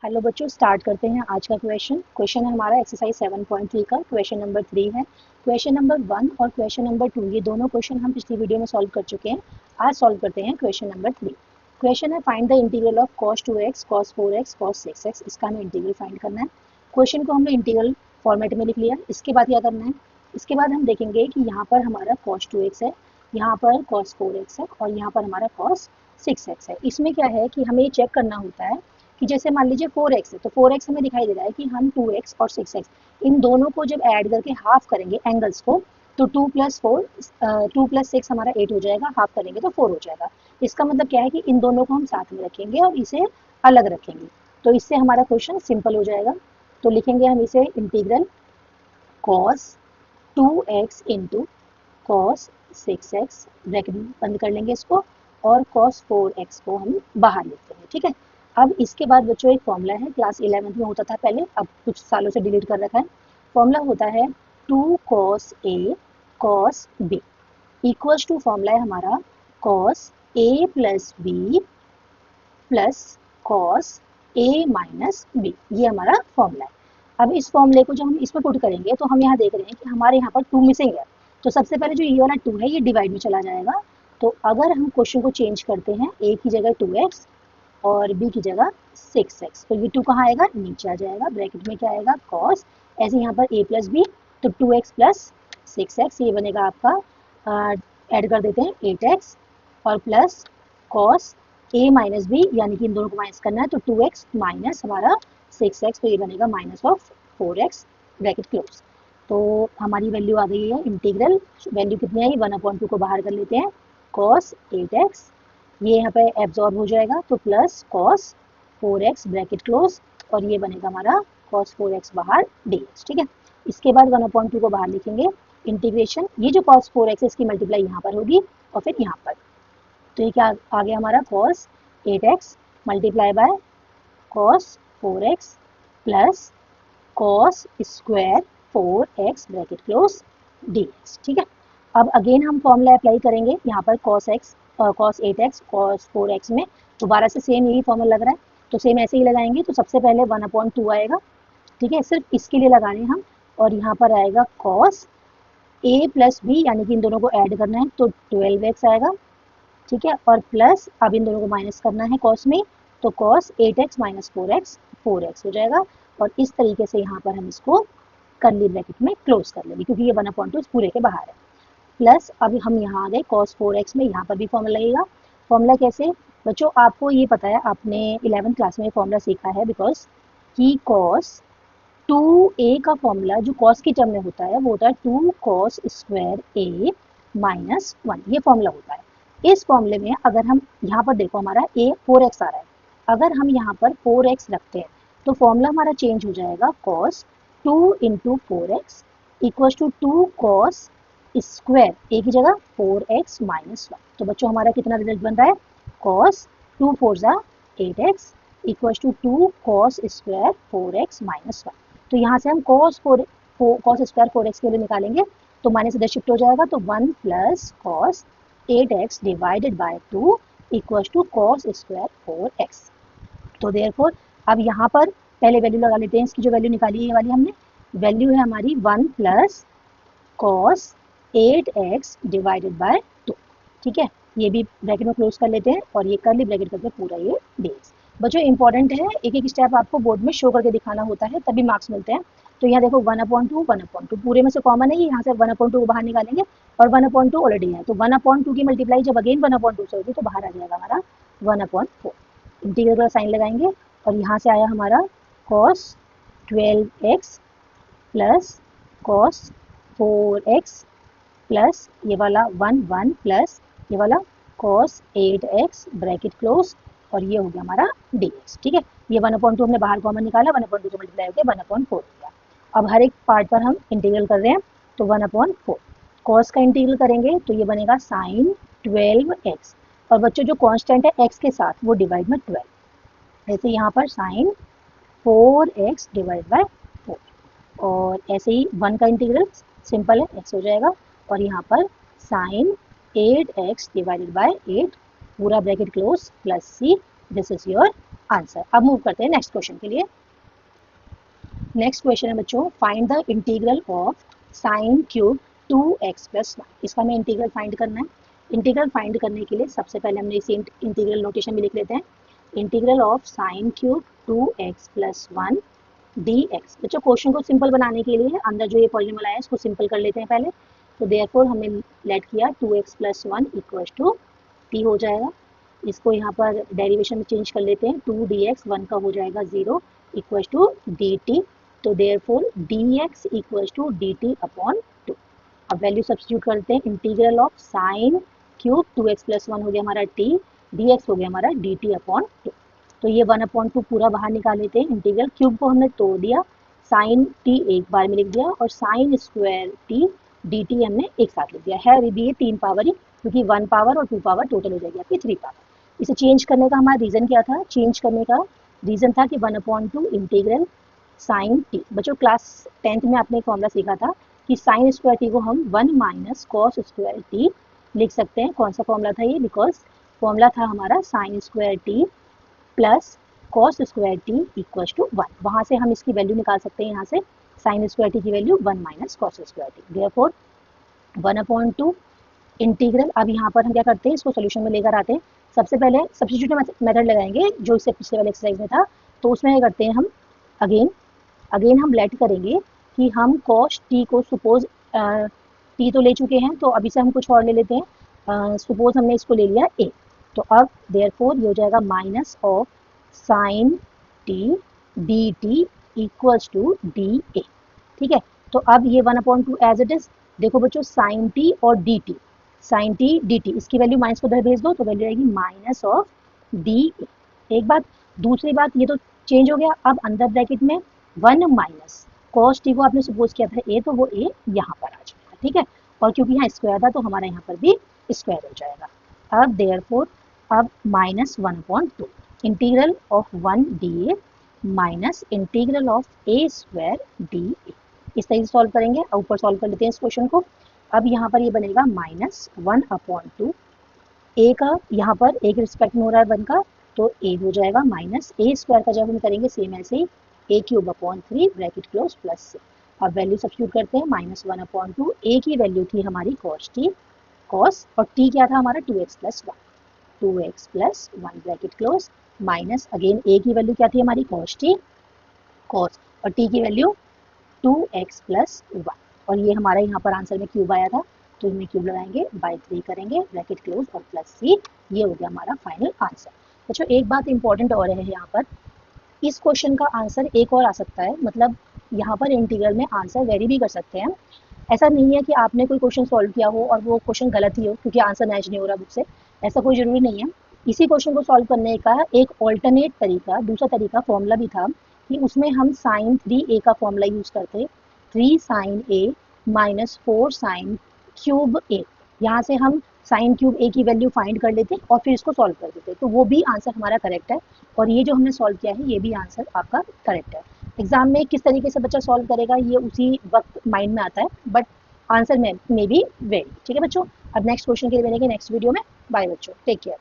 Hello बच्चों, start करते हैं आज का क्वेश्चन है हमारा एक्सरसाइज 7.3 का क्वेश्चन नंबर 3 है। क्वेश्चन नंबर 1 और क्वेश्चन नंबर 2 ये दोनों क्वेश्चन हम पिछली वीडियो में सॉल्व कर चुके हैं। आज सॉल्व करते हैं क्वेश्चन नंबर 3। क्वेश्चन है find the integral of cos 2x cos 4x cos 6x। इसका हमें इंटीग्रल फाइंड करना है। क्वेश्चन को हमने इंटीग्रल फॉर्मेट में लिख लिया। इसके बाद क्या करना है, इसके बाद हम देखेंगे कि यहाँ पर हमारा cos 2x है, यहाँ पर cos 4x है और यहाँ पर हमारा cos 6x है। इसमें क्या है कि हमें चेक करना होता है कि जैसे मान लीजिए 4x है तो 4x हमें दिखाई दे रहा है कि हम 2x और 6x इन दोनों को जब ऐड करके हाफ करेंगे एंगल्स को तो 2 प्लस 6 हमारा 8 हो जाएगा, हाफ करेंगे तो 4 हो जाएगा। इसका मतलब क्या है कि इन दोनों को हम साथ में रखेंगे और इसे अलग रखेंगे, तो इससे हमारा क्वेश्चन सिंपल हो जाएगा। तो लिखेंगे हम इसे integral cos 2x into cos 6x, bracket बंद कर लेंगे इसको, और cos 4x को हम बाहर लेते हैं। ठीक है, अब इसके बाद बच्चों एक फॉर्मूला है, क्लास 11th में होता था पहले, अब कुछ सालों से डिलीट कर रखा है। फॉर्मूला होता है 2 cos a cos b equals to formula है हमारा cos a plus b plus cos a minus b। ये हमारा फॉर्मूला है। अब इस फॉर्मूले को जब हम इसमें पुट करेंगे तो हम यहाँ देख रहे हैं कि हमारे यहाँ पर 2 मिसिंग है, तो सबसे पहले जो ये वाला 2 है ये डिवाइड में चला जाएगा। तो अगर हम क्वेश्चन को चेंज करते हैं, a की जगह 2x और b की जगह 6x, तो ये 2 कहाँ आएगा, नीचे आ जाएगा। ब्रैकेट में क्या आएगा, cos, ऐसे यहाँ पर a प्लस बी, तो 2x प्लस 6x ये बनेगा आपका, ऐड कर देते हैं 8x और plus cos a minus B, यानी कि इन दोनों को माइनस करना है, तो 2x माइनस हमारा 6x, तो ये बनेगा minus of 4x, bracket close. तो हमारी वैल्यू आ गई है इंटीग्रल, वैल्यू कितनी आई, 1/2 को बाहर कर लेते हैं, cos 8x ये यहाँ पे एब्जॉर्ब हो जाएगा, तो plus cos 4x bracket close, और ये बनेगा हमारा cos 4x बाहर dx। ठीक है, इसके बाद 1/2 को बाहर लिखेंगे, इंटीग्रेशन, ये जो cos 4x है इसकी मल्टीप्लाई यहाँ पर होगी और फिर यहाँ पर, तो ये क्या आ गया हमारा cos 8x multiply by cos 4x plus cos square 4x bracket close dx। ठीक है, अब अगेन हम फॉर्मूला अप्लाई करेंगे यहाँ पर cos 8x cos 4x में दोबारा से सेम यही फॉर्मूला लग रहा है, तो सेम ऐसे ही लगाएंगे। तो सबसे पहले 1/2 आएगा, ठीक है, सिर्फ इसके लिए लगाने हम, और यहाँ पर आएगा cos a प्लस बी, यानी कि इन दोनों को ऐड करना है, तो 12x आएगा। ठीक है, और प्लस अब इन दोनों को माइनस करना है cos में, तो cos 8x माइनस 4x हो जाएगा, और इस तरीके से यहाँ पर हम इसको करली ब्रैकेट में क्लोज कर लेंगे, क्योंकि ये 1/2 पूरे के बाहर है। प्लस अब हम यहाँ आ गए cos 4x में, यहाँ पर भी फॉर्मूला लगेगा। फॉर्मूला कैसे बच्चों, आपको ये पता है, आपने 11th क्लास में फॉर्मूला सीखा है, बिकॉज कि cos 2a का फॉर्मूला जो cos की टर्म में होता है वो होता है 2 cos स्क्वायर a माइनस 1, ये फॉर्मूला होता है। इस फॉर्मूले में अगर हम यहाँ पर देखो, हमारा a 4x आ रहा है, अगर हम यहाँ पर 4x रखते हैं तो फॉर्मूला हमारा चेंज हो जाएगा cos 2 into 4x equal to 2 cos square a की जगह 4x माइनस 1। तो बच्चों हमारा कितना रिजल्ट बन रहा है, cos 2 4 जा 8x equal to 2 cos square 4x minus 1। तो यहाँ से हम cos स्क्वायर 4x के लिए निकालेंगे, तो माइनस इधर शिफ्ट हो जाएगा, तो 1 plus cos 8x divided by 2 equal to cos square 4x। तो देयरफॉर अब यहाँ पर पहले वैल्यू लगा लेते हैं, इसकी जो वैल्यू निकाली है ये वाली हमने, वैल्यू है हमारी 1 plus cos 8x divided by 2। ठीक है, ये भी ब्रैकेट में क्लोज कर लेते हैं, और ये करली ब्रैकेट करके पूरा ये dx। बच्चों इंपॉर्टेंट है, एक एक स्टेप आपको बोर्ड में शो करके दिखाना होता है, तभी मार्क्स मिलते हैं। तो यहाँ देखो 1/2 पूरे में से कॉमन है, यहाँ से 1/2 को बाहर निकालेंगे, और 1/2 ऑलरेडी है, तो 1/2 की मल्टीप्लाई जब अगेन 1/2 से होगी तो बाहर आ जाएगा हमारा 1/4। इंटीग्रल का साइन लगाएंगे, और यहाँ से आया हमारा cos 12x plus cos 4x plus ये वाला 1 प्लस ये वाला cos 8x ब्रैकेट क्लोज, और ये हो गया हमारा dx। ठीक है, ये 1/2 हमने बाहर कॉमन निकाला, 1/2 से मल्टीप्लाई होकर 1/4 हो गया। अब हर एक पार्ट पर हम इंटीग्रल कर रहे हैं, तो 1/4 cos का इंटीग्रल करेंगे तो ये बनेगा sin 12x, और बच्चों जो कांस्टेंट है x के साथ वो डिवाइड में 12, ऐसे यहाँ पर sin 4x डिवाइड बाय 4, और ऐसे ही 1 का इंटीग्रल सिंपल है, x हो जाएगा, और यहाँ पर sin 8x डिवाइडेड बाय 8 पूरा bracket close plus c, this is your answer. अब मूव करते हैं नेक्स्ट क्वेश्चन के लिए। नेक्स्ट क्वेश्चन है बच्चों, find the integral of sine cube 2x + 1। इसका हमें इंटीग्रल फाइंड करना है। इंटीग्रल फाइंड करने के लिए सबसे पहले हमने इसे इंटीग्रल नोटेशन में लिख लेते हैं। Integral of sine cube 2x + 1 dx। बच्चों क्वेश्चन को सिंपल बनाने के लिए अंदर जो ये पॉलिनोमियल आया है इसको सिंपल कर लेते हैं पहले। तो देयरफॉर हमने लेट किया 2x + 1 = t हो जाएगा। इसको यहाँ पर डेरिवेशन में चेंज कर लेते हैं, 2dx 1 का हो जाएगा 0 = dt। तो देयरफॉर dx = dt अपॉन 2। अब वैल्यू सब्स्टिट्यूट करते हैं। Integral of sine cube 2x + 1 हो गया हमारा t, dx हो गया हमारा dt अपॉन 2। तो ये 1/2 पूरा बाहर निकाल लेते हैं। इंटीग्रल क्यूब को हमने तोड़ दिया, साइन t एक बार में लिख दिया और साइन स्क्वायर t dt हमने एक साथ लिख दिया है। अभी भी ये 3 पावर ही, क्योंकि 1 पावर और 2 पावर टोटल हो जाएगी आपकी 3 पावर। इसे चेंज करने का हमारा रीज़न क्या था? चेंज करने का रीज़न था कि 1/2 इंटीग्रल साइन t। बच्चों क्लास 10th में आपने फॉर्मूला सीखा था कि साइन स्क्वायर टी को हम 1 - कॉस स्क्वायर टी लिख सकते हैं। कौन सा फॉर्मूला था ये? बिकॉज फॉर्मूला था हमारा sine square T plus cos square T = 1। वहाँ से हम इसकी वैल्यू निकाल सकते हैं। यहाँ से साइन स्क्वायर टी की value 1 - cos square T. Therefore 1/2 integral. अब यहाँ पर हम क्या करते हैं, इसको सोल्यूशन में लेकर आते हैं। सबसे पहले सब्स्टिट्यूट मेथड लगाएंगे जो इससे पिछले वाले एक्सरसाइज में था। तो उसमें क्या करते हैं हम, अगेन हम लेट करेंगे कि हम कॉस टी को सपोज टी तो ले चुके हैं, तो अभी से हम कुछ और ले लेते हैं। सपोज हमने इसको ले लिया ए। तो अब देयरफॉर ये हो जाएगा minus of sine T D T = D A. ठीक है, तो अब ये 1/2 एज इट इज। देखो बच्चों साइन टी और D T, sine T D T, इसकी वैल्यू माइनस को उधर भेज दो तो वैल्यू आएगी माइनस ऑफ डी ए। एक बात। दूसरी बात, ये तो चेंज हो गया। अब अंदर ब्रैकेट में 1 - कॉस टी को आपने सपोज किया था ए, तो वो ए यहाँ पर आ जाएगा। ठीक है, और क्योंकि यहाँ स्क्वायर था तो हमारा यहाँ पर भी स्क्वायर हो जाएगा। अब देयरफॉर अब -1/2 integral of 1 D A minus integral of a² D A. इस तरह से सॉल्व करेंगे। ऊपर सॉल्व कर लेते हैं इस क्वेश्चन को। अब यहाँ पर ये बनेगा -1/2। ए का यहाँ पर एक रिस्पेक्ट में हो रहा है 1 का, तो ए हो जाएगा माइनस a² का जब हम करेंगे सेम ऐसे ही a³/3 ब्रैकेट क्लोज प्लस से। अब वैल्यू सब्स्टिट्यूट करते हैं। -1/2 ए की वैल्यू थी हमारी कॉस टी, कॉस, और टी क्या था हमारा 2x + 1, 2x + 1 bracket close minus again a की वैल्यू क्या थी हमारी कॉस टी, कॉस, और टी की वैल्यू 2x + 1। और ये हमारा यहाँ पर आंसर में क्यूब आया था, तो इसमें क्यूब लगाएंगे, बाय 3 करेंगे, ब्रैकेट क्लोज और प्लस सी। ये हो गया हमारा फाइनल आंसर। बच्चों एक बात इंपॉर्टेंट और है यहाँ पर, इस क्वेश्चन का आंसर एक और आ सकता है। मतलब यहाँ पर इंटीग्रल में आंसर वेरी भी कर सकते हैं। ऐसा नहीं है कि आपने कोई क्वेश्चन सॉल्व किया हो और वो क्वेश्चन गलत ही हो क्योंकि आंसर मैच नहीं हो रहा बुक से, ऐसा कोई ज़रूरी नहीं है। इसी क्वेश्चन को सॉल्व करने का एक ऑल्टरनेट तरीका, दूसरा तरीका फॉर्मूला भी था कि उसमें हम साइन 3a का फॉर्मूला यूज़ करते, 3 sin a - 4 sin cube a। यहाँ से हम साइन क्यूब a की वैल्यू फाइंड कर लेते और फिर इसको सॉल्व कर देते, तो वो भी आंसर हमारा करेक्ट है। और ये जो हमने सॉल्व किया है ये भी आंसर आपका करेक्ट है। एग्जाम में किस तरीके से बच्चा सॉल्व करेगा ये उसी वक्त माइंड में आता है, बट आंसर में बी वेरी। ठीक है बच्चों, अब नेक्स्ट क्वेश्चन के लिए मिलेंगे नेक्स्ट वीडियो में। बाय बच्चों, टेक केयर।